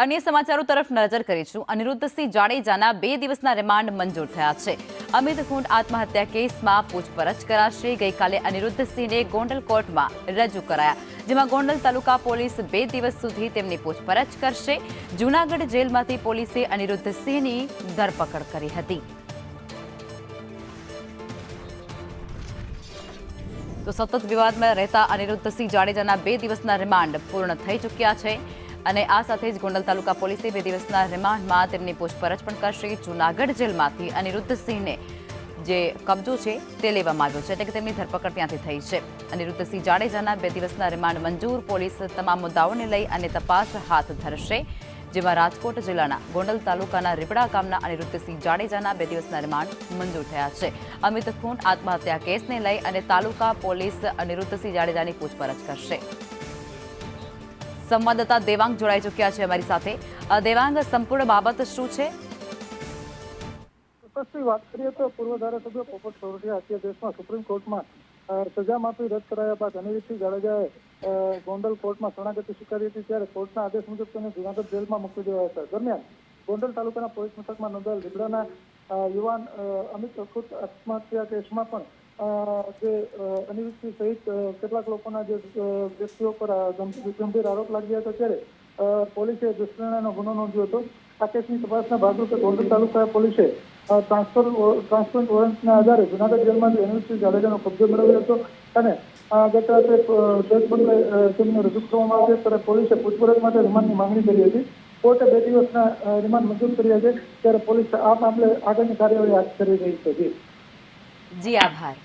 અન્ય સમાચારો તરફ નજર કરીશું। અનિરુદ્ધસિંહ જાડેજાના 2 દિવસના રિમાન્ડ મંજૂર થયા છે। અમિત ખૂંટ આત્મહત્યા કેસમાં પૂછપરછ કરાશે। ગઈકાલે અનિરુદ્ધસિંહને ગોંડલ કોર્ટમાં રજૂ કરાયા, જેમાં ગોંડલ તાલુકા પોલીસ 2 દિવસ સુધી તેમની પૂછપરછ કરશે। જૂનાગઢ જેલમાંથી પોલીસે અનિરુદ્ધસિંહની ધરપકડ કરી હતી। તો સતત વિવાદમાં રહેતા અનિરુદ્ધસિંહ જાડેજાના 2 દિવસના રિમાન્ડ પૂર્ણ થઈ ચૂક્યા છે અને આ સાથે જ ગોંડલ તાલુકા પોલીસે 2 દિવસના રિમાન્ડમાં તેમની પૂછપરછ પણ કરશે। જૂનાગઢ જેલમાંથી અનિરુદ્ધસિંહને જે કબજો છે તે લેવામાં આવ્યો છે, એટલે કે તેમની ધરપકડ ત્યાંથી થઈ છે। અનિરુદ્ધસિંહ જાડેજાના 2 દિવસના રિમાન્ડ મંજૂર। પોલીસ તમામ મુદ્દાઓને લઈ અને તપાસ હાથ ધરશે, જેમાં રાજકોટ જિલ્લાના ગોંડલ તાલુકાના રીપડા ગામના અનિરુદ્ધસિંહ જાડેજાના 2 દિવસના રિમાન્ડ મંજૂર થયા છે। અમિત ખૂંટ આત્મહત્યા કેસને લઈ અને તાલુકા પોલીસ અનિરુદ્ધસિંહ જાડેજાની પૂછપરછ કરશે। સંવાદદાતા દેવાંગ જોડાઈ ચૂક્યા છે અમારી સાથે। દેવાંગ, સંપૂર્ણ બાબત શું છે? વાત કરીએ તો પૂર્વ ધારાસભ્ય પોપટ સોરઠિયા હત્યા કેસમાં સુપ્રીમ કોર્ટમાં સજા માફી રદ કરાયા બાદ અનિરુદ્ધસિંહ જાડેજાએ ગોંડલ કોર્ટમાં શરણાગતિ સ્વીકારી હતી, ત્યારે કોર્ટના આદેશ મુજબ તેને જૂનાગઢ જેલમાં મૂકી દેવાયા હતા। દરમિયાન ગોંડલ તાલુકાના પોલીસ મથકમાં નોંધાયેલ રીપડાના યુવાન અમિત ખૂંટ આત્મહત્યા કેસમાં પણ જે અનિરુદ્ધસિંહ સહિત કેટલાક લોકોના જે વ્યક્તિઓ પર ગંભીર આરોપ લાગ્યા હતા, ત્યારે પોલીસે દુષ્કર્મનો ગુનો નોંધ્યો હતો। આ કેસની તપાસના ભાગરૂપે ગોંડલ તાલુકા પોલીસે ટ્રાન્સપરન્ટ વોરંટના આધારે જૂનાગઢ જેલમાંથી અનિરુદ્ધસિંહ જાડેજાનો કબજો મેળવ્યો હતો અને ગત રાત્રે જજ બંગલે તેમને રજૂ કરવામાં આવ્યા, ત્યારે પોલીસે પૂછપરછ માટે રિમાન્ડની માંગણી કરી હતી। કોર્ટે 2 દિવસના રિમાન્ડ મંજૂર કર્યા છે, ત્યારે પોલીસ આ મામલે આગળની કાર્યવાહી હાથ ધરી રહી છે। જી, આભાર।